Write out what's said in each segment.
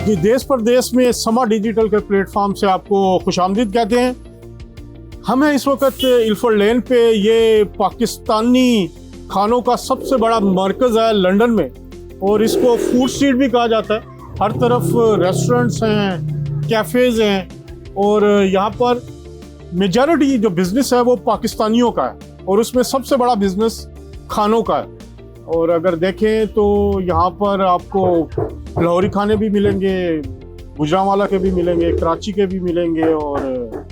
जी, देश प्रदेश में समा डिजिटल के प्लेटफॉर्म से आपको खुशामदीद कहते हैं। हम हैं इस वक्त इल्फर्ड लेन पे। ये पाकिस्तानी खानों का सबसे बड़ा मरकज़ है लंदन में, और इसको फूड स्ट्रीट भी कहा जाता है। हर तरफ रेस्टोरेंट्स हैं, कैफ़ेज़ हैं, और यहाँ पर मेजॉरिटी जो बिज़नेस है वो पाकिस्तानियों का है, और उसमें सबसे बड़ा बिज़नेस खानों का है। और अगर देखें तो यहाँ पर आपको लाहौरी खाने भी मिलेंगे, गुजरांवाला के भी मिलेंगे, कराची के भी मिलेंगे, और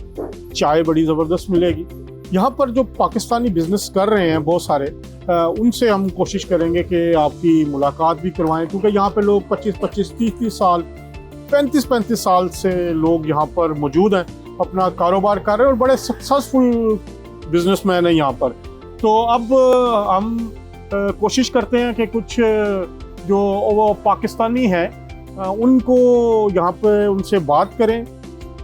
चाय बड़ी ज़बरदस्त मिलेगी। यहाँ पर जो पाकिस्तानी बिज़नेस कर रहे हैं बहुत सारे, उनसे हम कोशिश करेंगे कि आपकी मुलाकात भी करवाएं, क्योंकि यहाँ पे लोग 25-25, 30-30 साल, 35-35 साल से लोग यहाँ पर मौजूद हैं, अपना कारोबार कर रहे हैं, और बड़े सक्सेसफुल बिजनेसमैन हैं यहाँ पर। तो अब हम कोशिश करते हैं कि कुछ जो वो पाकिस्तानी हैं उनको यहाँ पे उनसे बात करें,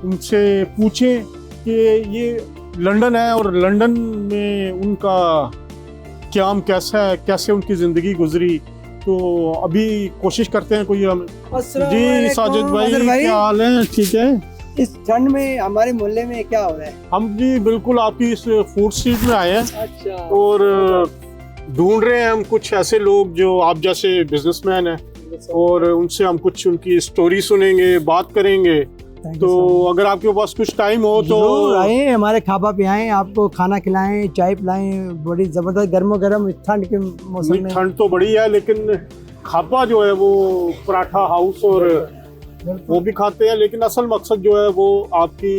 उनसे पूछें कि ये लंदन है और लंदन में उनका क़याम कैसा है, कैसे उनकी ज़िंदगी गुजरी। तो अभी कोशिश करते हैं कोई हम। जी साजिद भाई, क्या हाल है? ठीक है। इस ठंड में हमारे मोहल्ले में क्या हो रहा है? हम जी बिल्कुल आपकी इस फूड स्ट्रीट में आए हैं। अच्छा। और ढूंढ रहे हैं हम कुछ ऐसे लोग जो आप जैसे बिजनेसमैन हैं, और उनसे हम कुछ उनकी स्टोरी सुनेंगे, बात करेंगे। तो अगर आपके पास कुछ टाइम हो तो आए, हमारे खाबा पे आए, आपको खाना खिलाएं, चाय पिलाएं। बड़ी जबरदस्त गर्मा गर्म ठंड के मौसम में। ठंड तो बड़ी है, लेकिन खाबा जो है वो पराठा हाउस और वो भी खाते हैं, लेकिन असल मकसद जो है वो आपकी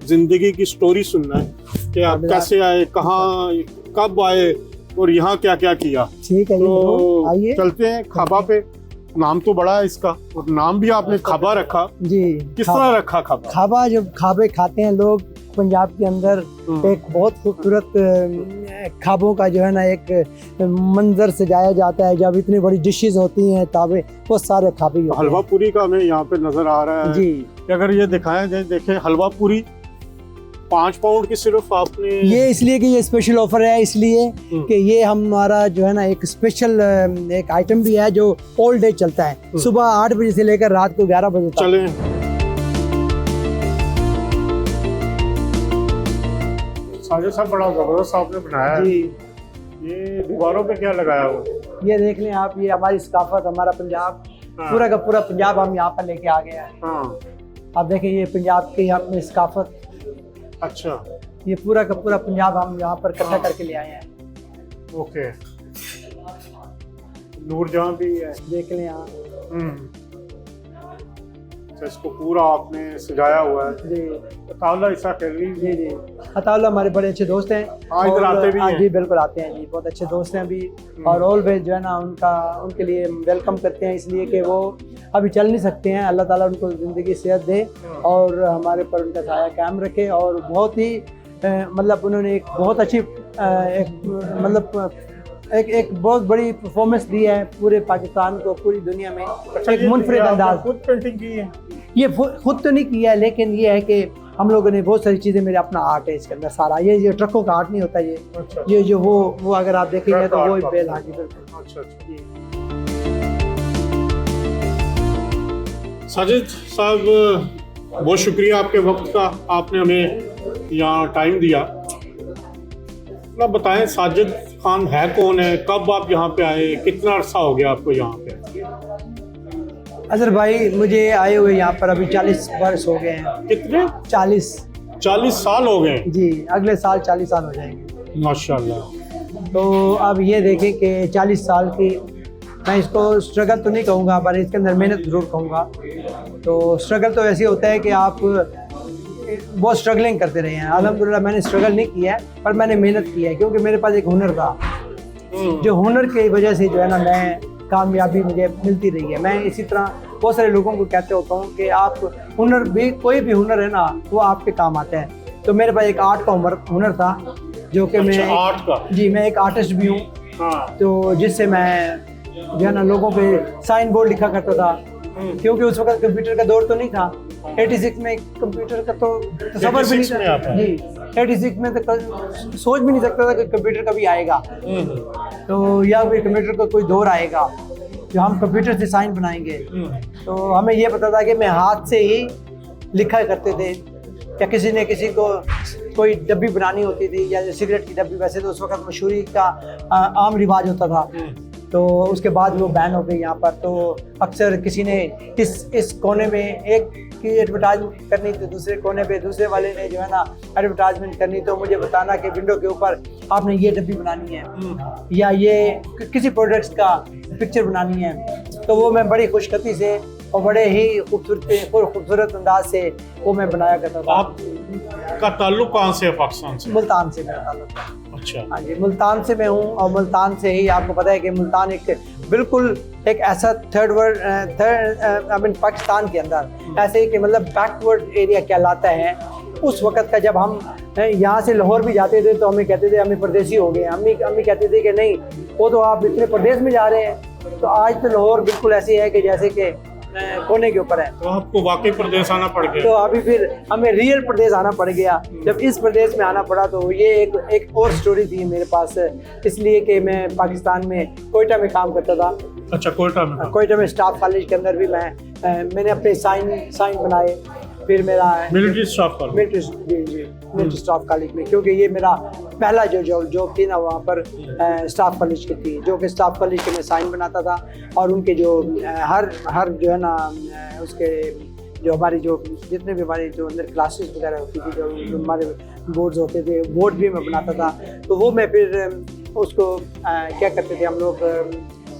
जिंदगी की स्टोरी सुनना है कि आप कैसे आए, कहाँ कब आए, और यहाँ क्या क्या किया। ठीक है, तो आइए चलते हैं खाबा पे। नाम तो बड़ा है इसका, और नाम भी आपने खाबा रखा जी। किस तरह रखा खाबा? खाबा जब खाबे खाते हैं लोग पंजाब के अंदर, एक बहुत खूबसूरत खाबों का जो है ना एक मंजर सजाया जाता है। जब इतनी बड़ी डिशेज होती हैं, ताबे वो सारे खाबे। हलवा पूरी का हमें यहाँ पे नजर आ रहा है जी। अगर ये दिखाया जाए, देखें हलवा पूरी 5 पाउंड की सिर्फ आपने, ये इसलिए कि ये स्पेशल ऑफर है, इसलिए कि ये हमारा जो है ना एक स्पेशल एक आइटम भी है जो ऑल डे चलता है, सुबह 8 बजे से लेकर रात को 11 बजे तक। चलें। साजिद साहब, बड़ा जबरदस्त आपने बनाया है जी। ये दीवारों पे क्या लगाया हुआ? ये देख लें आप, ये हमारी सकाफत, हमारा पंजाब, पूरा का पूरा पंजाब हम यहाँ पर लेके आ गए हैं। आप देखें, ये पंजाब की अपनी सकाफत। अच्छा। ये पूरा का पूरा पंजाब हम यहाँ पर इकट्ठा करके ले आए हैं। ओके। नूरजहां भी है, देख लें आप। इसको पूरा आपने सजाया हुआ है जी। अताउल्ला ईसा खैली जी जी। अताउल्ला हमारे बड़े अच्छे दोस्त हैं। इधर आते भी हैं? जी बिल्कुल आते हैं जी, बहुत अच्छे दोस्त हैं अभी। और ऑलवेज जो है ना उनके लिए वेलकम करते हैं, इसलिए कि वो अभी चल नहीं सकते हैं। अल्लाह ताला उनको ज़िंदगी सेहत दे और हमारे पर उनका साया कायम रखे। और बहुत ही मतलब उन्होंने एक बहुत अच्छी एक बहुत बड़ी परफॉर्मेंस दी है पूरे पाकिस्तान को, पूरी दुनिया में। अच्छा, एक मुनफरिद अंदाज। खुद पेंटिंग की है? ये खुद तो नहीं किया है, लेकिन ये है कि हम लोगों ने बहुत सारी चीज़ें, मेरे अपना आर्ट है इसके अंदर सारा। ये ट्रकों का आर्ट नहीं होता ये। अच्छा। ये जो वो अगर आप देखेंगे तो वो बेल। हाँ जी बिल्कुल। अच्छा। साजिद साहब, बहुत शुक्रिया आपके वक्त का, आपने हमें यहाँ टाइम दिया। आप बताएं, साजिद खान है कौन है, कब आप यहाँ पे आए, कितना अरसा हो गया आपको यहाँ पे? अजहर भाई, मुझे आए हुए यहाँ पर अभी 40 वर्ष हो गए हैं। कितने? 40 साल हो गए जी। अगले साल 40 साल हो जाएंगे माशाल्लाह। तो अब ये देखें कि 40 साल की, मैं इसको स्ट्रगल तो नहीं कहूँगा, पर इसके अंदर मेहनत ज़रूर कहूँगा। तो स्ट्रगल तो ऐसे होता है कि आप बहुत स्ट्रगलिंग करते रहे हैं। अल्हम्दुलिल्लाह मैंने स्ट्रगल नहीं किया है, पर मैंने मेहनत की है, क्योंकि मेरे पास एक हुनर था। जो हुनर की वजह से जो है ना मैं कामयाबी मुझे मिलती रही है। मैं इसी तरह बहुत सारे लोगों को कहते होता हूँ कि आप हुनर भी, कोई भी हुनर है ना, वो आपके काम आता है। तो मेरे पास एक आर्ट का हुनर था, जो कि मैं आर्ट का जी, मैं एक आर्टिस्ट भी हूँ। तो जिससे मैं जो है ना लोगों पे साइन बोर्ड लिखा करता था, क्योंकि उस वक्त कंप्यूटर का दौर तो नहीं था। 86 में कंप्यूटर का तो तसव्वुर भी नहीं था जी। 86 में तो सोच भी नहीं सकता था कि कंप्यूटर कभी आएगा, तो या फिर कंप्यूटर का कोई दौर आएगा। जो हम कंप्यूटर से साइन बनाएंगे। तो हमें ये पता था कि मैं हाथ से ही लिखा करते थे, या किसी ने किसी को कोई डब्बी बनानी होती थी या सिगरेट की डब्बी, वैसे तो उस वक्त मशहूरी का आम रिवाज होता था। तो उसके बाद वो बैन हो गई यहाँ पर। तो अक्सर किसी ने इस कोने में एक की एडवर्टाइजमेंट करनी तो दूसरे कोने पे दूसरे वाले ने जो है ना एडवर्टाइजमेंट करनी, तो मुझे बताना कि विंडो के ऊपर आपने ये डब्बी बनानी है या ये किसी प्रोडक्ट्स का पिक्चर बनानी है। तो वो मैं बड़ी खुशखती से और बड़े ही खूबसूरत अंदाज से वो मैं बनाया करता था। आपका ताल्लुक कहाँ से है पाकिस्तान से? मुल्तान से मेरा ताल्लुक है। अच्छा। हाँ जी, मुल्तान से मैं हूँ और मुल्तान से ही आपको पता है कि मुल्तान एक बिल्कुल एक ऐसा थर्ड आई मीन पाकिस्तान के अंदर ऐसे ही कि मतलब बैकवर्ड एरिया कहलाता है। उस वक़्त का जब हम यहाँ से लाहौर भी जाते थे तो हमें कहते थे हमें परदेसी हो गए। अम्मी कहते थे कि नहीं, वो तो आप इतने प्रदेश में जा रहे हैं। तो आज तो लाहौर बिल्कुल ऐसी है कि जैसे कि कोने के ऊपर है। तो आपको वाकई प्रदेश आना पड़ गया? तो अभी फिर हमें रियल प्रदेश आना पड़ गया। जब इस प्रदेश में आना पड़ा तो ये एक और स्टोरी थी मेरे पास, इसलिए कि मैं पाकिस्तान में कोयटा में काम करता था। अच्छा, कोयटा में स्टाफ कॉलेज के अंदर भी मैंने अपने साइन बनाए। फिर मेरा मिलिट्री स्टाफ कॉलेज में, क्योंकि ये मेरा पहला जो जॉब थी ना वहाँ पर स्टाफ कॉलेज की थी, जो कि स्टाफ कॉलेज के मैं साइन बनाता था। और उनके जो हर जो है ना उसके जो हमारी जो जितने भी हमारे जो अंदर क्लासेस वगैरह होती थी, जो हमारे बोर्ड्स होते थे, बोर्ड भी मैं बनाता था। तो वो मैं फिर उसको क्या करते थे हम लोग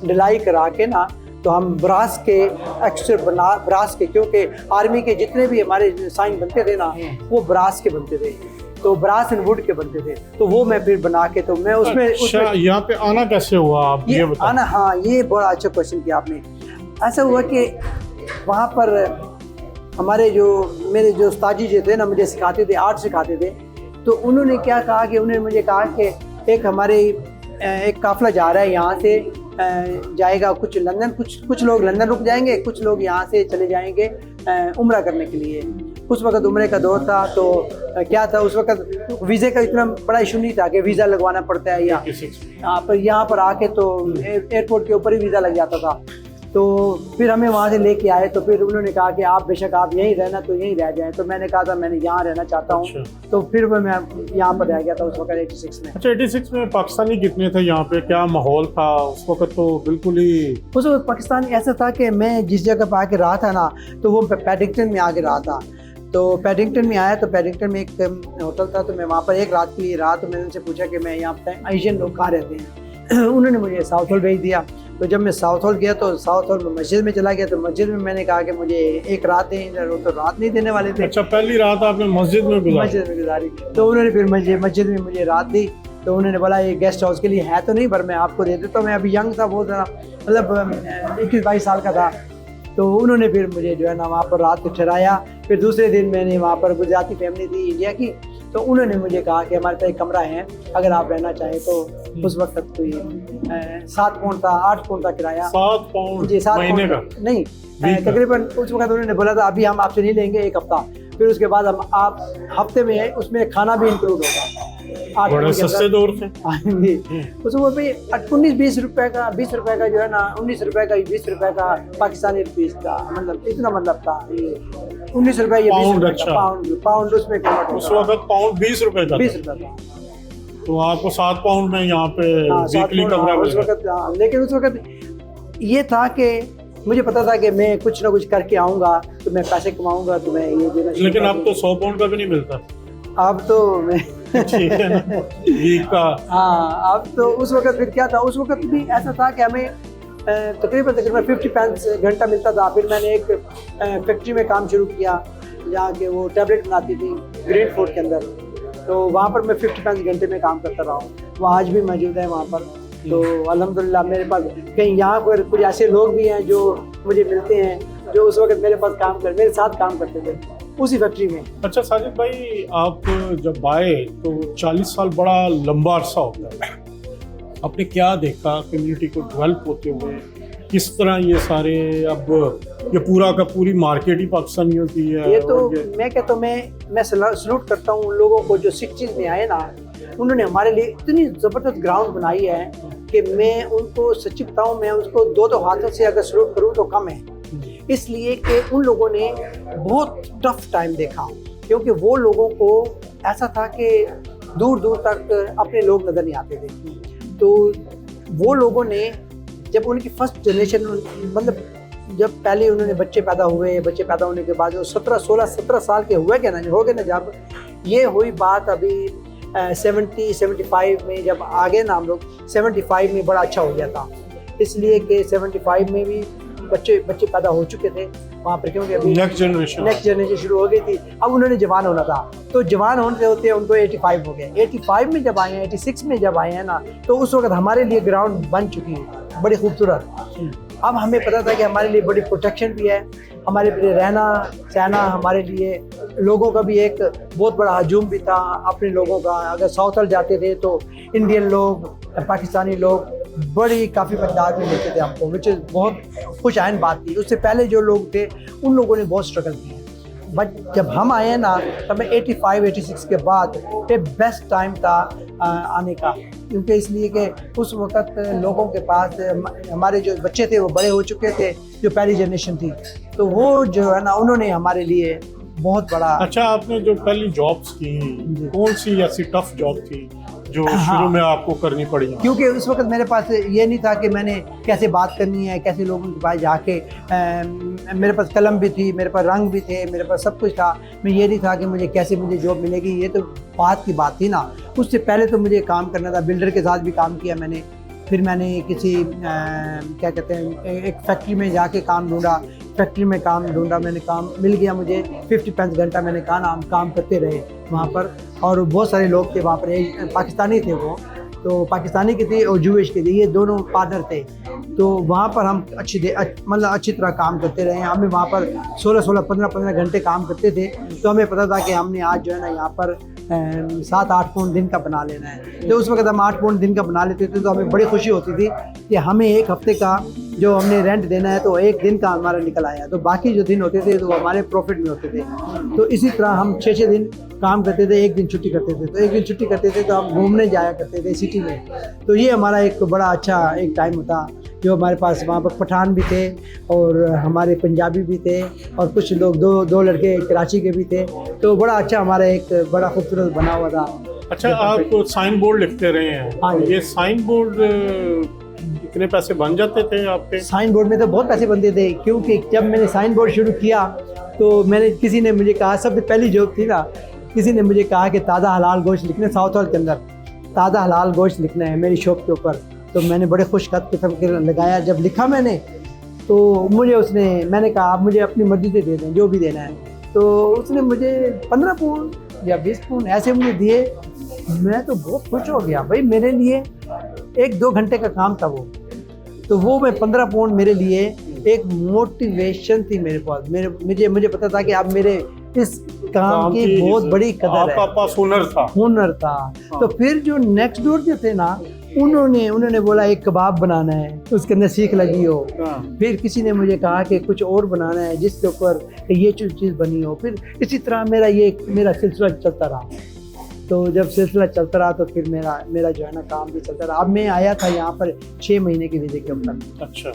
ढलाई करा के ना, तो हम ब्रास के ब्रास के, क्योंकि आर्मी के जितने भी हमारे साइन बनते थे ना वो ब्रास के बनते थे, तो ब्रास एंड वुड के बनते थे। तो वो मैं फिर बना के तो मैं उसमें यहाँ पे आना कैसे हुआ आप ये बताओ? आना, हाँ ये बड़ा अच्छा क्वेश्चन किया आपने। ऐसा हुआ कि वहाँ पर हमारे मेरे जो उस्ताद जी थे ना मुझे सिखाते थे, आर्ट सिखाते थे। तो उन्होंने क्या कहा कि उन्होंने मुझे कहा कि एक हमारे एक काफ़िला जा रहा है यहाँ से जाएगा कुछ लंदन, कुछ लोग लंदन रुक जाएंगे, कुछ लोग यहाँ से चले जाएंगे उम्रा करने के लिए। उस वक्त उम्रे का दौर था। तो क्या था उस वक्त वीज़े का इतना बड़ा इशू नहीं था कि वीज़ा लगवाना पड़ता है यहाँ पर आके तो एयरपोर्ट के ऊपर ही वीज़ा लग जाता था। तो फिर हमें वहाँ से लेके आए। तो फिर उन्होंने कहा कि आप बेशक आप यहीं रहना तो यहीं रह जाएं। तो मैंने कहा था मैंने यहाँ रहना चाहता हूँ। अच्छा। तो फिर मैं यहाँ पर रह गया था उस वक्त 86 में। अच्छा, 86 में पाकिस्तानी कितने थे यहाँ पे? क्या माहौल था उस वक्त? तो बिल्कुल ही उस वक्त पाकिस्तान ऐसा था कि मैं जिस जगह पर आके रहा था ना तो वो पैडिंगटन में आके रहा था। तो पैडिंगटन में आया तो पैडिंगटन में एक होटल था, तो मैं वहाँ पर एक रात के लिए रहा। तो मैंने उनसे पूछा कि मैं यहाँ पर एशियन लोग कहाँ रहते हैं। उन्होंने मुझे साउथ हॉल भेज दिया। तो जब मैं साउथ हॉल गया तो साउथ हॉल में मस्जिद में चला गया। तो मस्जिद में मैंने कहा कि मुझे एक रात दें इधर, वो तो रात नहीं देने वाले थे। अच्छा, पहली रात आपने मस्जिद में गुजारी। तो उन्होंने फिर मस्जिद में मुझे रात दी। तो उन्होंने बोला ये गेस्ट हाउस के लिए है तो नहीं, पर मैं आपको दे देता हूँ। मैं अभी यंग था बहुत ज़्यादा, मतलब 21-22 साल का था। तो उन्होंने फिर मुझे जो है ना वहाँ पर रात को ठहराया। फिर दूसरे दिन मैंने वहाँ पर गुजराती फैमिली थी इंडिया की, तो उन्होंने मुझे कहा कि हमारे पास एक कमरा है, अगर आप रहना चाहें तो। उस वक्त कोई 7 पाउंड था, 8 पाउंड था किराया। 7 पाउंड जी, 7 पाउंड नहीं, तकरीबन उस वक्त उन्होंने बोला था अभी हम आपसे नहीं लेंगे 1 हफ्ता, फिर उसके बाद हम आप हफ्ते में उसमें खाना भी इंक्लूड होगा। बड़े सस्ते दौर थे। उस वक्त पे 19-20 रुपए का, 20 रुपए का जो है ना, 19 रुपए का 20 रुपए का पाकिस्तानी रुपीस था, मतलब इतना मतलब था। 19 रुपए ये पाउंड उसमें कन्वर्ट उस वक्त पाउंड 20 रुपए का 20 रुपए था। तो आपको 7 पाउंड में यहाँ पे वीकली कमरा उस वक्त। लेकिन उस वक्त ये था कि मुझे पता था कि मैं कुछ ना कुछ करके आऊँगा तो मैं पैसे कमाऊँगा तो मैं ये देना। लेकिन अब तो 100 पाउंड का भी नहीं मिलता। अब तो मैं ठीक है ना। हाँ, अब तो उस वक्त फिर क्या था, उस वक्त भी ऐसा था कि हमें तकरीबन 50 पेंस घंटा मिलता था। फिर मैंने एक फैक्ट्री में काम शुरू किया जहाँ के वो टैबलेट बनाती थी ग्रीन फूड के अंदर। तो वहाँ पर मैं 50 पेंस घंटे में काम करता रहा हूँ। वो आज भी मौजूद है वहाँ पर। तो अल्हम्दुलिल्लाह मेरे पास कहीं यहाँ पर कुछ ऐसे लोग भी हैं जो मुझे मिलते हैं, जो उस वक्त मेरे साथ काम करते थे उसी फैक्ट्री में। अच्छा साजिद भाई, आप जब आए तो 40 साल बड़ा लंबा अरसा होता है। आपने क्या देखा कम्युनिटी को डेवलप होते हुए? किस तरह ये सारे अब ये पूरा का पूरी मार्केट ही पाकिस्तानियों की है? ये तो मैं कहता हूँ, मैं सलूट करता हूँ उन लोगों को जो 60s में आए ना। उन्होंने हमारे लिए इतनी ज़बरदस्त ग्राउंड बनाई है कि मैं उनको सच्ची बताऊं, मैं उसको दो हाथों से अगर सलूट करूं तो कम है, इसलिए कि उन लोगों ने बहुत टफ टाइम देखा, क्योंकि वो लोगों को ऐसा था कि दूर दूर तक अपने लोग नज़र नहीं आते थे। तो वो लोगों ने जब उनकी फर्स्ट जनरेशन, मतलब जब पहले उन्होंने बच्चे पैदा हुए, बच्चे पैदा होने के बाद जो 17 साल के हो गए ना, जब ये हुई बात अभी 75 में जब आ गए ना हम लोग, 75 में बड़ा अच्छा हो गया था, इसलिए कि 75 में भी बच्चे पैदा हो चुके थे वहाँ पर, क्योंकि अभी नेक्स्ट जनरेशन शुरू हो गई थी। अब उन्होंने जवान होना था, तो जवान होते होते उनको 85 हो गए। 85 में जब आए हैं, 86 में जब आए हैं ना, तो उस वक्त हमारे लिए ग्राउंड बन चुकी है बड़ी खूबसूरत। अब हमें पता था कि हमारे लिए बड़ी प्रोटेक्शन भी है, हमारे लिए रहना सहना, हमारे लिए लोगों का भी एक बहुत बड़ा हजूम भी था अपने लोगों का। अगर साउथल जाते थे तो इंडियन लोग, पाकिस्तानी लोग बड़ी काफ़ी तादाद में मिलते थे हमको, विच बहुत खुश आयन बात थी। उससे पहले जो लोग थे उन लोगों ने बहुत स्ट्रगल किया, बट जब हम आए ना तब 85-86 के बाद ये बेस्ट टाइम था आने का, क्योंकि इसलिए कि उस वक़्त लोगों के पास हमारे जो बच्चे थे वो बड़े हो चुके थे, जो पहली जनरेशन थी, तो वो जो है ना उन्होंने हमारे लिए बहुत बड़ा। अच्छा, आपने जो पहली जॉब्स की, कौन सी ऐसी टफ जॉब थी जो शुरू में आपको करनी पड़ी? क्योंकि उस वक्त मेरे पास ये नहीं था कि मैंने कैसे बात करनी है, कैसे लोगों के पास जाके, मेरे पास कलम भी थी, मेरे पास रंग भी थे, मेरे पास सब कुछ था। मैं ये नहीं था कि मुझे जॉब मिलेगी, ये तो बात की बात थी ना। उससे पहले तो मुझे काम करना था, बिल्डर के साथ भी काम किया मैंने, फिर मैंने किसी क्या कहते हैं एक फैक्ट्री में जाके काम ढूंढा, मैंने काम मिल गया मुझे, 55 घंटा मैंने काम करते रहे वहाँ पर। और बहुत सारे लोग थे वहाँ पर, पाकिस्तानी थे वो, तो पाकिस्तानी के थे और जूश के थे, ये दोनों पार्टनर थे। तो वहाँ पर हम अच्छी तरह काम करते रहे। हमें वहाँ पर 15 घंटे काम करते थे, तो हमें पता था कि हमने आज जो है ना यहाँ पर 7-8 पाउंड दिन का बना लेना है। तो उस वक्त हम 8 पाउंड दिन का बना लेते थे, तो हमें बड़ी खुशी होती थी कि हमें एक हफ्ते का जो हमने रेंट देना है तो एक दिन का हमारा निकल आया, तो बाकी जो दिन होते थे तो हमारे प्रॉफिट में होते थे। तो इसी तरह हम 6 दिन काम करते थे, एक दिन छुट्टी करते थे, तो एक दिन छुट्टी करते थे तो हम घूमने जाया करते थे सिटी में। तो ये हमारा एक बड़ा अच्छा एक टाइम था, जो हमारे पास वहाँ पर पठान भी थे और हमारे पंजाबी भी थे और कुछ लोग दो लड़के कराची के भी थे, तो बड़ा अच्छा हमारा एक बड़ा खूबसूरत बना हुआ था। अच्छा, आप साइन बोर्ड लिखते रहे हैं, हाँ, ये साइन बोर्ड कितने पैसे बन जाते थे आपके? साइन बोर्ड में तो बहुत पैसे बनते थे, क्योंकि जब मैंने साइन बोर्ड शुरू किया तो किसी ने मुझे कहा, सबसे पहली जॉब थी ना, किसी ने मुझे कहा कि ताज़ा हलाल गोश्त लिखना, साउथ हॉल के अंदर ताज़ा हलाल गोश्त लिखना है मेरी शॉप के ऊपर। तो मैंने बड़े खुश खत किस्म के लगाया, जब लिखा मैंने तो मैंने कहा आप मुझे अपनी मर्जी से दे दें जो भी देना है। तो उसने मुझे 15 पाउंड या 20 पाउंड ऐसे मुझे दिए। मैं तो बहुत खुश हो गया भाई, मेरे लिए 1-2 घंटे का काम था वो, तो वो मैं 15 पाउंड मेरे लिए एक मोटिवेशन थी मेरे पास। मुझे पता था कि अब मेरे इस काम की बहुत बड़ी कदर है, आपका पास हुनर था। तो फिर जो नेक्स्ट डोर जो थे ना, उन्होंने बोला एक कबाब बनाना है, उसके अंदर सीख लगी हो। फिर किसी ने मुझे कहा कि कुछ और बनाना है जिसके ऊपर ये चीज़ बनी हो। फिर इसी तरह मेरा सिलसिला चलता रहा। तो जब सिलसिला चलता रहा तो फिर मेरा जो है ना काम भी चलता रहा। अब मैं आया था यहाँ पर 6 महीने के वीज़े के ऊपर। अच्छा,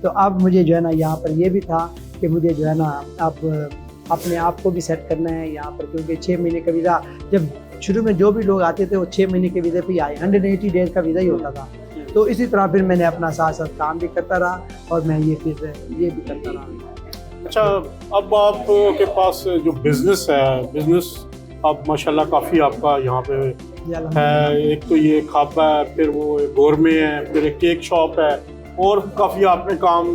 तो अब मुझे जो है ना यहाँ पर ये भी था कि मुझे जो है ना अब अपने आप को भी सेट करना है यहाँ पर, क्योंकि 6 महीने का वीज़ा, जब शुरू में जो भी लोग आते थे वो 6 महीने के वीज़े पे ही आए, 180 डेज का वीज़ा ही होता था। तो इसी तरह फिर मैंने अपना साथ साथ काम भी करता रहा और मैं ये भी करता रहा। अच्छा, अब आपके पास जो बिजनेस अब माशाल्लाह काफ़ी आपका यहाँ पे है। एक तो ये खाबा है, फिर वो गोरमे है, फिर एक केक शॉप है, और काफ़ी आपने काम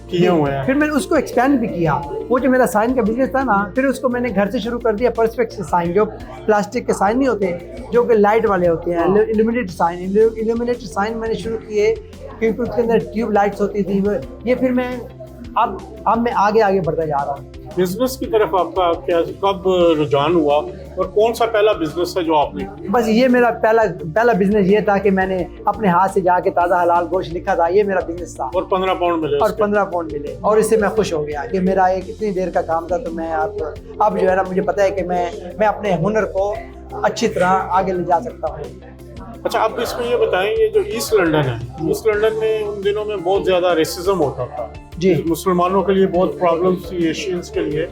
किए हुए हैं। फिर मैंने उसको एक्सपेंड भी किया। वो जो मेरा साइन का बिजनेस था ना, फिर उसको मैंने घर से शुरू कर दिया। परस्पेक्स साइन, जो प्लास्टिक के साइन नहीं होते, जो कि लाइट वाले होते हैं, इल्यूमिनेटेड साइन मैंने शुरू किए, क्योंकि उसके अंदर ट्यूब लाइट्स होती थी। ये फिर मैं अब मैं आगे बढ़ता जा रहा हूँ। बिजनेस की तरफ आपका कब रुझान हुआ और कौन सा पहला बिजनेस है जो आपने? बस ये मेरा पहला बिजनेस ये था कि मैंने अपने हाथ से जाके ताज़ा हलाल गोश्त लिखा था, ये मेरा बिजनेस था। और 15 पाउंड मिले? और 15 पाउंड मिले, और इससे मैं खुश हो गया कि मेरा एक इतनी देर का काम था। तो मैं अब जो है ना, मुझे पता है कि मैं अपने हुनर को अच्छी तरह आगे ले जा सकता हूँ। अच्छा, अब इसमें ये बताएं, ये जो ईस्ट लंदन है, ईस्ट लंदन में उन दिनों में बहुत ज़्यादा रेसिज्म होता था जी। मुसलमानों के लिए बहुत प्रॉब्लम्स थी, एशियंस के लिए,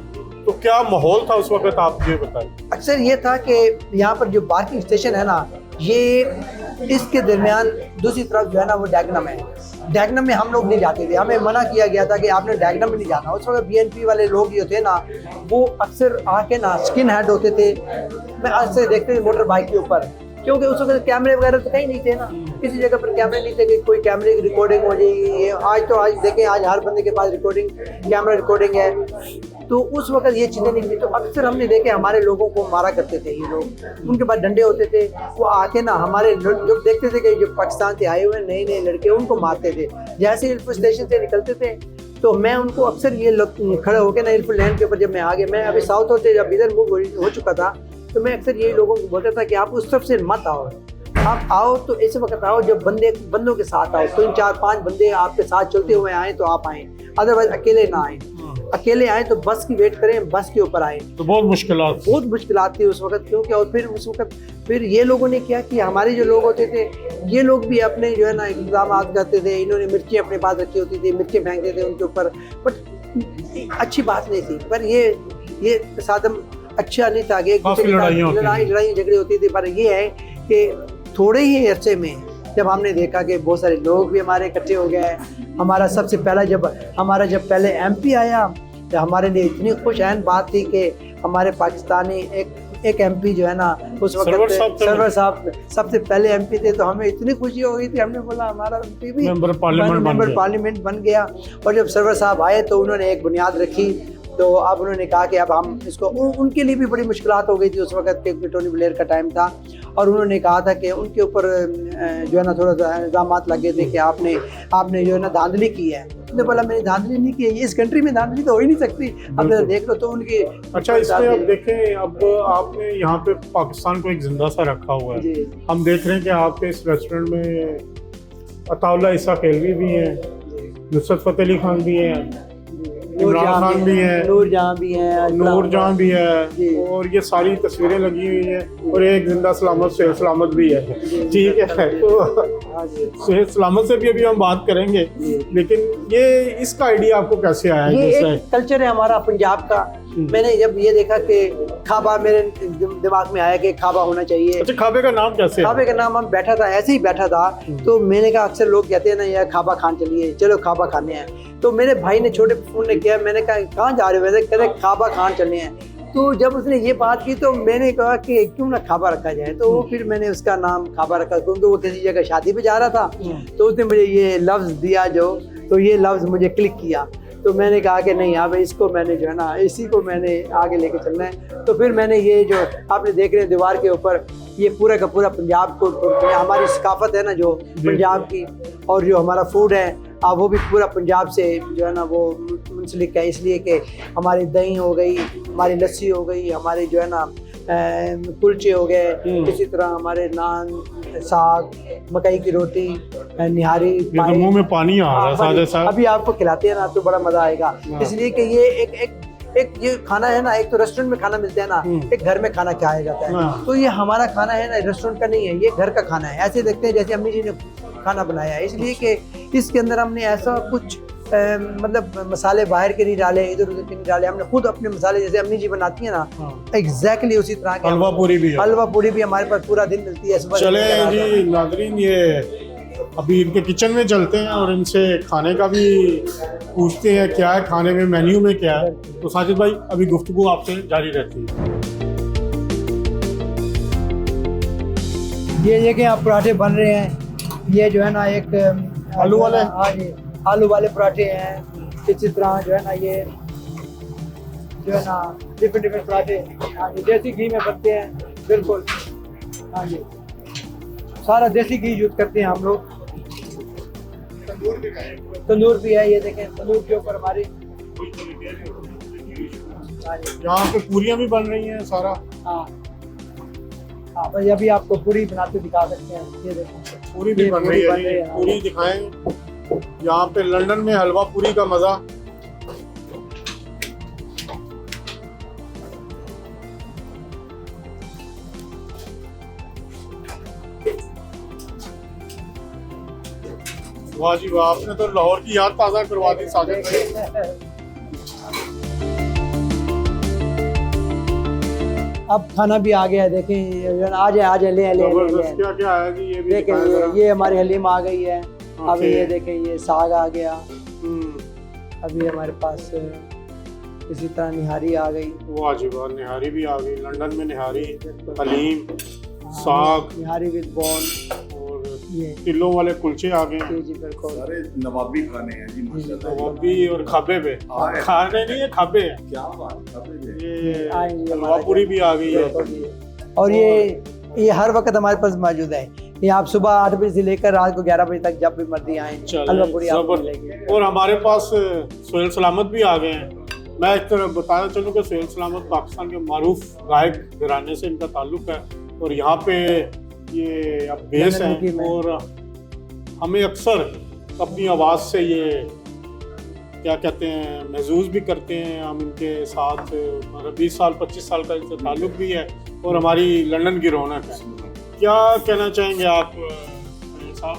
तो क्या माहौल था उस वक्त, आप ये बताएं। अक्सर ये था कि यहाँ पर जो पार्किंग स्टेशन है ना, ये इसके दरमियान दूसरी तरफ जो है ना वो डैगनम है। डैगनम में हम लोग नहीं जाते थे, हमें मना किया गया था कि आपने डैगनम में नहीं जाना। उस वक्त बीएनपी वाले लोग जो थे ना, वो अक्सर आके ना स्किन हेड होते थे। मैं अक्सर देखते थे मोटर बाइक के ऊपर, क्योंकि उस वक्त कैमरे वगैरह तो कहीं नहीं थे ना, किसी जगह पर कैमरे नहीं थे कि कोई कैमरे की रिकॉर्डिंग हो जाएगी। आज तो आज देखें, आज हर बंदे के पास रिकॉर्डिंग, कैमरा रिकॉर्डिंग है। तो उस वक्त ये चीज़ें नहीं थी, तो अक्सर हमने देखे हमारे लोगों को मारा करते थे ये लोग। उनके पास डंडे होते थे, वो आके ना हमारे जो देखते थे कि जो पाकिस्तान से आए हुए नए नए लड़के, उनको मारते थे। जैसे इल्फ स्टेशन से निकलते थे तो मैं उनको अक्सर ये खड़े होकर ना इल्फ लैंड के ऊपर, जब मैं आगे, मैं अभी साउथ होते जब इधर मूव हो चुका था, तो मैं अक्सर यही लोगों को बोलता था कि आप उस तरफ से मत आओ, आप आओ तो ऐसे वक्त आओ जब बंदों के साथ आओ, 3 4 5 बंदे आपके साथ चलते हुए आए तो आप आए, अदरवाइज अकेले ना आए। अकेले आए तो बस की वेट करें, बस के ऊपर आए। तो बहुत मुश्किलात थी उस वक्त, क्योंकि और फिर उस वक्त फिर ये लोगों ने क्या कि हमारे जो लोग होते थे, ये लोग भी अपने जो है ना इंतजाम करते थे। इन्होंने मिर्ची अपने पास रखी होती थी, मिर्ची फेंकते थे उनके ऊपर, बट अच्छी बात नहीं थी। पर ये सादम अच्छा नहीं था, लड़ाई झगड़े होती थी। पर ये है कि थोड़े ही अरसे में जब हमने देखा कि बहुत सारे लोग भी हमारे इकट्ठे हो गए। हमारा सबसे पहला जब पहले एमपी आया तो हमारे लिए इतनी खुशहाल बात थी कि हमारे पाकिस्तानी एक एमपी जो है ना, उस वक्त सरवर साहब सबसे पहले एमपी थे, तो हमें इतनी खुशी हो गई थी। हमने बोला हमारा एमपी भी मेंबर पार्लियामेंट बन गया। और जब सरवर साहब आए तो उन्होंने एक बुनियाद रखी, तो अब उन्होंने कहा कि अब हम इसको, उनके लिए भी बड़ी मुश्किलात हो गई थी उस वक्त के, टोनी ब्लेयर का टाइम था, और उन्होंने कहा था कि उनके ऊपर जो है ना थोड़ा सा इल्ज़ाम लगे थे कि आपने जो है ना धांधली की है। उन्होंने बोला मैंने धांधली नहीं की है, इस कंट्री में धांधली तो हो ही नहीं सकती, अब देख लो। तो उनकी अच्छा, इसमें अब देखें, अब आपने यहाँ पे पाकिस्तान को एक जिंदा सा रखा हुआ है। हम देख रहे हैं कि आपके इस रेस्टोरेंट में अताउल्ला ईसा खेलवी भी हैं, नुसरत फतेह अली खान भी हैं, इमरान खान भी है, नूरजहां भी है, और ये सारी तस्वीरें लगी हुई हैं, और एक जिंदा सेहत सलामत भी है। ठीक है, तो सेहत सलामत से भी अभी हम बात करेंगे, लेकिन ये इसका आइडिया आपको कैसे आया? ये एक कल्चर है हमारा पंजाब का। मैंने जब ये देखा कि खाबा, मेरे दिमाग में आया कि खाबा होना चाहिए। अच्छा, खाबे का नाम कैसे? खाबे का नाम, हम बैठा था, ऐसे ही बैठा था, तो मैंने कहा अक्सर लोग कहते हैं ना यार खाबा खान चलिए, चलो खाबा खाने हैं। तो मेरे भाई ने, छोटे फोन ने किया, मैंने कहा कहाँ जा रहे हो? वैसे कह रहे खाबा खान चलने हैं। तो जब उसने ये बात की तो मैंने कहा कि क्यों ना खाबा रखा जाए। तो फिर मैंने उसका नाम खाबा रखा, क्योंकि वो किसी जगह शादी पे जा रहा था, तो उसने मुझे ये लफ्ज़ दिया तो ये लफ्ज़ मुझे क्लिक किया। तो मैंने कहा कि नहीं, यहाँ पे इसको मैंने जो है ना, इसी को मैंने आगे लेके चलना है। तो फिर मैंने ये जो आपने देख रहे हैं दीवार के ऊपर, ये पूरा का पूरा पंजाब को, हमारी सकाफत है ना जो पंजाब की, और जो हमारा फूड है वो भी पूरा पंजाब से जो है ना वो मुंसलिक है। इसलिए कि हमारी दही हो गई, हमारी लस्सी हो गई, हमारे जो है ना कुलचे हो गए, इसी तरह हमारे नान, साग, मकई की रोटी, निहारी। मुंह में पानी आ रहा है। अभी आपको खिलाते हैं ना तो बड़ा मजा आएगा। इसलिए कि ये एक ये खाना है ना, एक तो रेस्टोरेंट में खाना मिलता है ना, एक घर में खाना खाया जाता है। तो ये हमारा खाना है ना, रेस्टोरेंट का नहीं है, ये घर का खाना है। ऐसे देखते हैं जैसे अम्मी जी ने खाना बनाया है, इसलिए कि इसके अंदर हमने ऐसा कुछ मतलब मसाले बाहर के नहीं डाले, इधर उधर के नहीं डाले। हमने खुद अपने मसाले, जैसे अम्मी जी बनाती है ना, एग्जैक्टली उसी तरह के। हलवा पूरी भी हमारे पास पूरा दिन मिलती है। चले जी नाज़रीन, ये अभी इनके किचन में चलते हैं और इनसे खाने का भी पूछते हैं क्या है खाने में, मेन्यू में क्या है। तो साजिद भाई, अभी गुफ्तगू आपसे जारी रहती है। ये देखें आप पराठे बन रहे हैं, ये जो है ना एक आलू वाले, हाँ जी, आलू वाले पराठे हैं। इसी तरह जो है ना ये जो है ना डिफरेंट पराठे, हाँ जी, देसी घी में बनते हैं, बिल्कुल, हाँ जी, सारा देसी घी यूज करते हैं हम लोग। तंदूर भी है, ये देखें तंदूर के ऊपर हमारी यहाँ पे पूरियाँ भी बन रही हैं सारा। हाँ हाँ, भाई अभी आपको पूरी बनाते दिखा सकते हैं। ये देखें पूरी भी बन रही है, पूरी दिखाएं। यहाँ पे लंदन में हलवा पूरी का मजा। वाह जी वाह, आपने तो लाहौर की याद ताज़ा करवा दी साजिद भाई। अब खाना भी आ गया है, देखें आ जाए ले ले जबरदस्त, क्या क्या है जी, ये भी देखें दिखाएं जरा। ये हमारी हलीम आ गई है। अब ओके। ये देखें ये साग आ गया। हम्म, अभी हमारे पास इसी तरह निहारी आ गई। वाह जी वाह, निहारी भी आ गई, लंदन में निहारी, हलीम, साग निहारी विद बॉन और ये तिलों वाले कुलचे आ गए जी हैं, जी बिल्कुल। सारे नवाबी खाने हैं जी माशाल्लाह। कबाबी और खाबे पे, हाँ। खाने नहीं है खाबे हैं। क्या बात है। ये आएंगे हलवा पूरी भी आ गई है। और ये हर वक्त हमारे पास मौजूद है। ये आप सुबह 8 बजे से लेकर रात को 11 बजे तक जब भी मर्जी आए चलें, हलवा पूरी आपको जबर। मिलेगी। और हमारे पास सोहेल सलामत भी आ गए हैं। मैं एक तरह बताना चाहूँ कि सोहेल सलामत पाकिस्तान के मारूफ गायक घराने से इनका ताल्लुक है और यहाँ पे ये अब बेस लंदन की हैं में। और हमें अक्सर अपनी आवाज़ से ये क्या कहते हैं महसूस भी करते हैं। हम इनके साथ 20 साल 25 साल का इनसे ताल्लुक भी है और हमारी लंदन की रौनक है। क्या कहना चाहेंगे आप सोहेल साहब?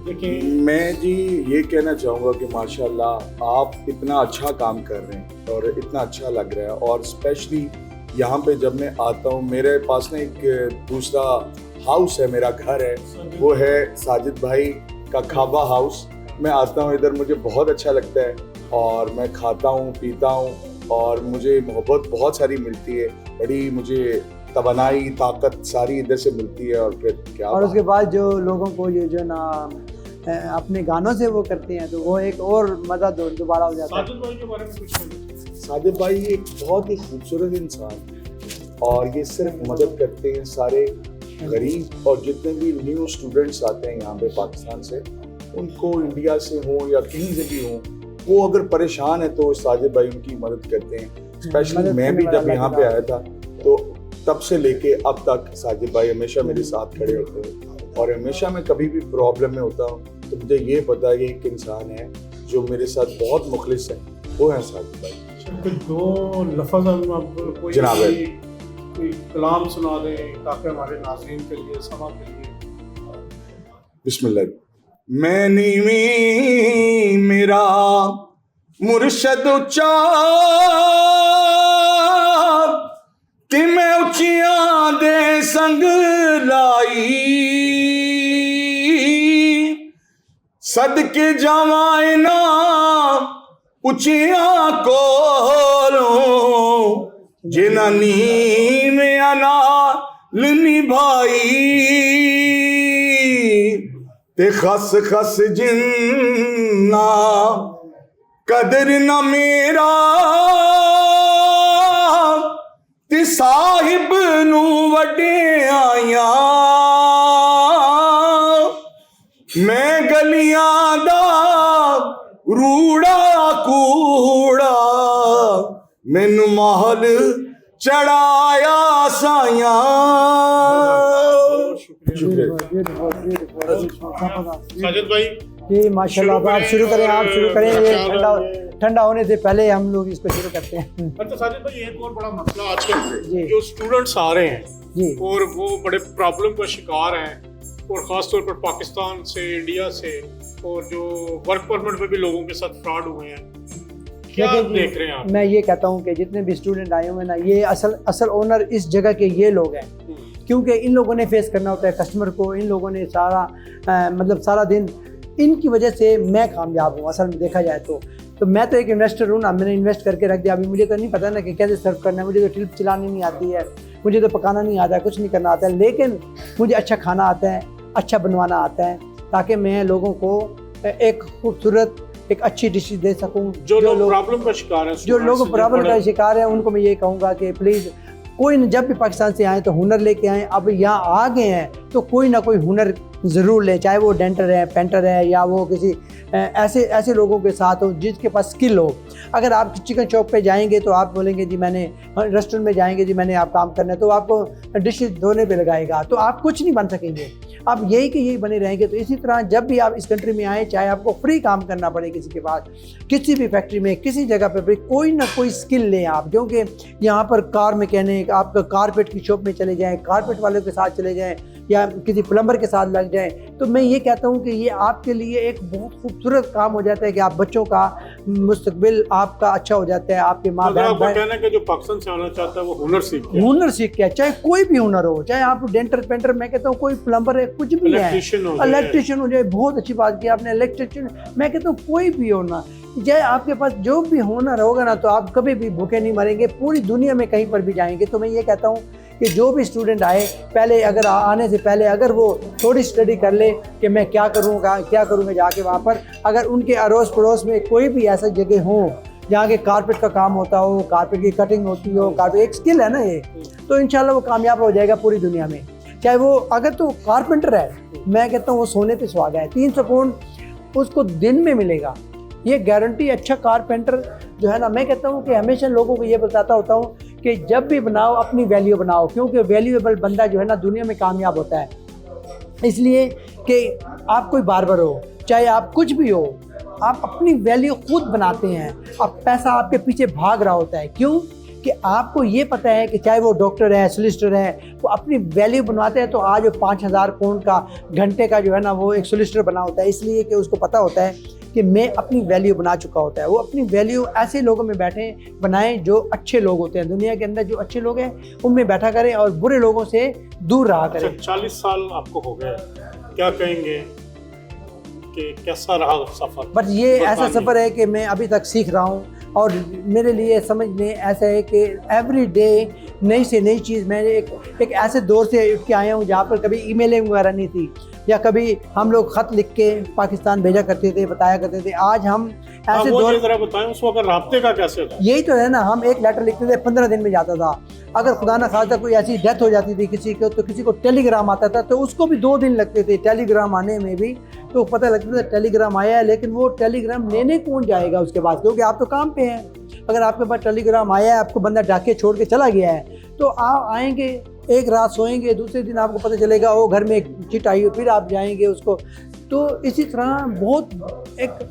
देखिए, मैं जी ये कहना चाहूँगा कि माशाल्लाह आप इतना अच्छा काम कर रहे हैं और इतना अच्छा लग रहा है। और स्पेशली यहाँ पे जब मैं आता हूँ, मेरे पास ना एक दूसरा हाउस है, मेरा घर है, वो है साजिद भाई का खाबा हाउस। मैं आता हूँ इधर, मुझे बहुत अच्छा लगता है और मैं खाता हूँ पीता हूँ और मुझे मोहब्बत बहुत सारी मिलती है। बड़ी मुझे तवानाई ताकत सारी इधर से मिलती है। और फिर क्या और उसके बाद जो लोगों को ये जो ना अपने गानों से वो करते हैं तो वो एक और मज़ा दोबारा हो जाता है। साजिद भाई के बारे में कुछ कहना? साजिद भाई एक बहुत ही खूबसूरत इंसान है और ये सिर्फ मदद करते हैं सारे गरीब और जितने भी न्यू स्टूडेंट्स आते हैं यहाँ पे पाकिस्तान से, उनको इंडिया से हो या कहीं से भी हो, वो अगर परेशान है तो साजिद भाई उनकी मदद करते हैं। स्पेशली मदद मैं भी करने जब वाला यहाँ पे अल्लाह आया था तो तब से लेके अब तक साजिद भाई हमेशा मेरे साथ खड़े होते हैं और हमेशा मैं कभी भी प्रॉब्लम में होता हूँ तो मुझे ये पता है कि एक इंसान है जो मेरे साथ बहुत मुखलिस है, वो है साजिद भाई। कुछ दो लफ्ज़ हम अब कोई जनाब। कोई कलाम सुना दें ताकि हमारे नाज़रीन के लिए समा के लिए। बिस्मिल्लाह। मैं नीवी मेरा मुर्शद उच्चा कि मैं उचियां दे संग लाई सदके जावां ना उचियां कोलों जिन्हां नीवियां नाल निभाई ते खस खस जिन्ना कदर न मेरा ते साहिब नू वडे आया मैं गलियां दा रूड़ा कूड़ा मैनू महल चढ़ाया साया। साजिद भाई, जी माशाल्लाह। अब आप शुरू करें, आप शुरू करें। ये ठंडा होने से पहले हम लोग इसको शुरू करते हैं। अच्छा साजिद भाई, एक और बड़ा मसला आजकल जी। जो स्टूडेंट्स आ रहे हैं जी और वो बड़े प्रॉब्लम का शिकार हैं और ख़ास तौर पर पाकिस्तान से, इंडिया से, और जो वर्क परमिट में भी लोगों के साथ फ्रॉड हुए हैं, क्या देखिए जी, देख रहे हैं आप? मैं ये कहता हूँ कि जितने भी स्टूडेंट आए हुए हैं ना, ये असल ओनर इस जगह के ये लोग हैं, क्योंकि इन लोगों ने फेस करना होता है कस्टमर को। इन लोगों ने सारा मतलब सारा दिन, इनकी वजह से मैं कामयाब हूँ असल में देखा जाए तो मैं तो एक इन्वेस्टर हूँ ना, मैंने इन्वेस्ट करके रख दिया। अभी मुझे तो नहीं पता ना कि कैसे सर्व करना है, मुझे तो टिल्प चलानी नहीं आती है, मुझे तो पकाना नहीं आता है, कुछ नहीं करना आता है, लेकिन मुझे अच्छा खाना आता है, अच्छा बनवाना आता है, ताकि मैं लोगों को एक खूबसूरत एक अच्छी डिश दे सकूं। जो लोग प्रॉब्लम का शिकार हैं, जो लोग प्रॉब्लम का शिकार हैं, उनको मैं ये कहूँगा कि प्लीज़ कोई न, जब भी पाकिस्तान से आए तो हुनर लेके आएँ। अब यहाँ आ गए हैं तो कोई ना कोई हुनर ज़रूर लें, चाहे वो डेंटर है, पेंटर है, या वो किसी ऐसे लोगों के साथ हो जिसके पास स्किल हो। अगर आप चिकन शॉप पे जाएंगे तो आप बोलेंगे जी मैंने, रेस्टोरेंट में जाएंगे जी मैंने आप काम करना है, तो आपको डिशेज धोने पे लगाएगा, तो आप कुछ नहीं बन सकेंगे। आप यही कि यही बने रहेंगे। तो इसी तरह जब भी आप इस कंट्री में आए, चाहे आपको फ्री काम करना पड़े किसी के पास, किसी भी फैक्ट्री में, किसी जगह पे, कोई ना कोई स्किल लें आप, क्योंकि यहाँ पर कार मैकेनिक, आप कारपेट की शॉप में चले जाएँ, कारपेट वालों के साथ चले जाएँ, या किसी प्लम्बर के साथ लग जाएं, तो मैं ये कहता हूँ कि ये आपके लिए एक बहुत खूबसूरत काम हो जाता है कि आप बच्चों का मुस्तकबिल आपका अच्छा हो जाता है। आपके माँ मतलब आपका बाप कहना है कि जो पाकिस्तान से आना चाहता है वो हुनर सीख के हुनर सीख के, चाहे कोई भी हुनर हो, चाहे आप डेंटर पेंटर, मैं कहता हूँ कोई प्लम्बर है, कुछ भी है, इलेक्ट्रिशियन हो जाए, बहुत अच्छी बात की आपने, इलेक्ट्रिशियन, मैं कहता हूँ कोई भी हो ना, चाहे आपके पास जो भी हुनर होगा ना, तो आप कभी भी भूखे नहीं मरेंगे, पूरी दुनिया में कहीं पर भी जाएंगे। तो मैं ये कहता हूँ कि जो भी स्टूडेंट आए, पहले अगर आने से पहले अगर वो थोड़ी स्टडी कर ले कि मैं क्या करूँगा जाके वहाँ पर, अगर उनके अड़ोस पड़ोस में कोई भी ऐसा जगह हो जहाँ के कारपेट का काम होता हो, कारपेट की कटिंग होती हो, कारपेट एक स्किल है ना ये, तो इंशाल्लाह वो कामयाब हो जाएगा पूरी दुनिया में। चाहे वो अगर तो कारपेंटर है, मैं कहता हूँ वो सोने पे सुहागा है, 300 पाउंड उसको दिन में मिलेगा, ये गारंटी। अच्छा कारपेंटर जो है ना, मैं कहता हूँ कि हमेशा लोगों को ये बताता होता हूँ कि जब भी बनाओ अपनी वैल्यू बनाओ, क्योंकि वैल्यूएबल बंदा जो है ना दुनिया में कामयाब होता है। इसलिए कि आप कोई बार्बर हो, चाहे आप कुछ भी हो, आप अपनी वैल्यू खुद बनाते हैं। अब पैसा आपके पीछे भाग रहा होता है, क्यों कि आपको ये पता है कि चाहे वो डॉक्टर है, सोलिसिटर है, वो अपनी वैल्यू बनवाते हैं। तो आज वो 5000 पाउंड का घंटे का जो है ना वो एक सोलिसिटर बना होता है, इसलिए कि उसको पता होता है कि मैं अपनी वैल्यू बना चुका होता है। वो अपनी वैल्यू ऐसे लोगों में बैठे बनाएं जो अच्छे लोग होते हैं, दुनिया के अंदर जो अच्छे लोग हैं उनमें बैठा करें और बुरे लोगों से दूर रहा करें। 40 साल आपको हो गए, क्या कहेंगे कि कैसा रहा सफ़र? बट ये ऐसा सफ़र है कि मैं अभी तक सीख रहा हूँ, और मेरे लिए समझने ऐसा है कि एवरी डे नई से नई चीज़। मैं एक ऐसे दौर से उठ के आया हूँ जहाँ पर कभी ईमेलें वगैरह नहीं थी, या कभी हम लोग ख़त लिख के पाकिस्तान भेजा करते थे, बताया करते थे। आज हम ऐसे दौर, जरा बताएं उस वक्त राब्ते का कैसे था? यही तो है ना, हम एक लेटर लिखते थे 15 दिन में जाता था। अगर खुदा ना खास्ता कोई ऐसी डेथ हो जाती थी किसी को, तो किसी को टेलीग्राम आता था, तो उसको भी 2 दिन लगते थे टेलीग्राम आने में भी। तो पता लगता था टेलीग्राम आया है, लेकिन वो टेलीग्राम लेने कौन जाएगा उसके पास, क्योंकि आप तो काम पे हैं। अगर आपके पास टेलीग्राम आया है, आपको बंदा डाके छोड़ के चला गया है, तो आप आएंगे, एक रात सोएंगे, दूसरे दिन आपको पता चलेगा वो घर में एक चिट आई हो, फिर आप जाएंगे उसको। तो इसी तरह बहुत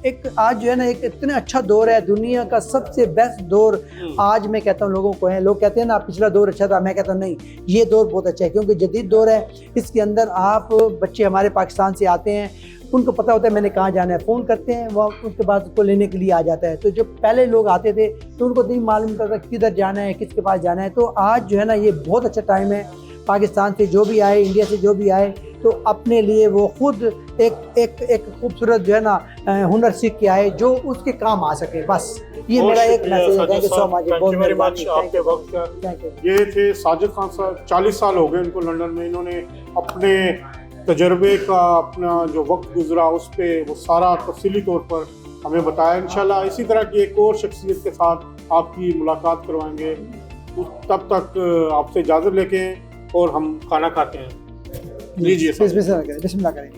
एक आज जो है ना एक इतना अच्छा दौर है, दुनिया का सबसे बेस्ट दौर आज मैं कहता हूँ लोगों को है। लोग कहते हैं ना पिछला दौर अच्छा था, मैं कहता हूँ नहीं, ये दौर बहुत अच्छा है, क्योंकि जदीद दौर है। इसके अंदर आप बच्चे हमारे पाकिस्तान से आते हैं, उनको पता होता है मैंने कहाँ जाना है, फ़ोन करते हैं, वो उसके बाद उसको लेने के लिए आ जाता है। तो जब पहले लोग आते थे तो उनको नहीं मालूम था किधर जाना है, किसके पास जाना है। तो आज जो है ना ये बहुत अच्छा टाइम है, पाकिस्तान से जो भी आए, इंडिया से जो भी आए, तो अपने लिए वो खुद एक खूबसूरत जो है ना हुनर सीख के आए जो उसके काम आ सके। बस ये मेरा एक मैसेज है। थैंक यू सो मच, बहुत मेहरबानी आपके वक्त का। ये थे साजिद खान साहब, 40 साल हो गए इनको लंदन में। इन्होंने अपने तजर्बे का, अपना जो वक्त गुजरा उस पर वो सारा तफसीली तौर पर हमें बताया। इंशाल्लाह इसी तरह की एक और शख्सियत के साथ आपकी मुलाकात करवाएंगे। तब तक आपसे इजाज़त लेके और हम खाना खाते हैं। लीजिए, बिस्मिल्लाह करें।